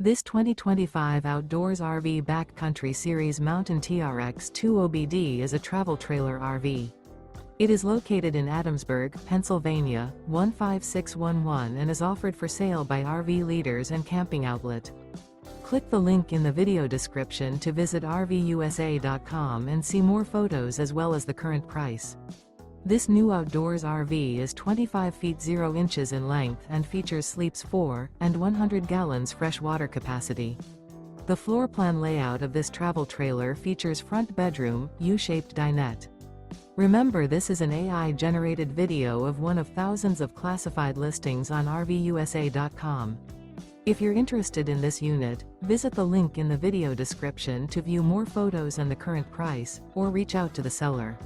This 2025 Outdoors RV Backcountry Series Mountain TRX 2OBD is a travel trailer RV. It is located in Adamsburg, Pennsylvania, 15611 and is offered for sale by RV Leaders and Camping Outlet. Click the link in the video description to visit RVUSA.com and see more photos as well as the current price. This new outdoors RV is 25 feet 0 inches in length and features sleeps 4 and 100 gallons fresh water capacity. The floor plan layout of this travel trailer features front bedroom, U-shaped dinette. Remember, this is an AI-generated video of one of thousands of classified listings on RVUSA.com. If you're interested in this unit, visit the link in the video description to view more photos and the current price, or reach out to the seller.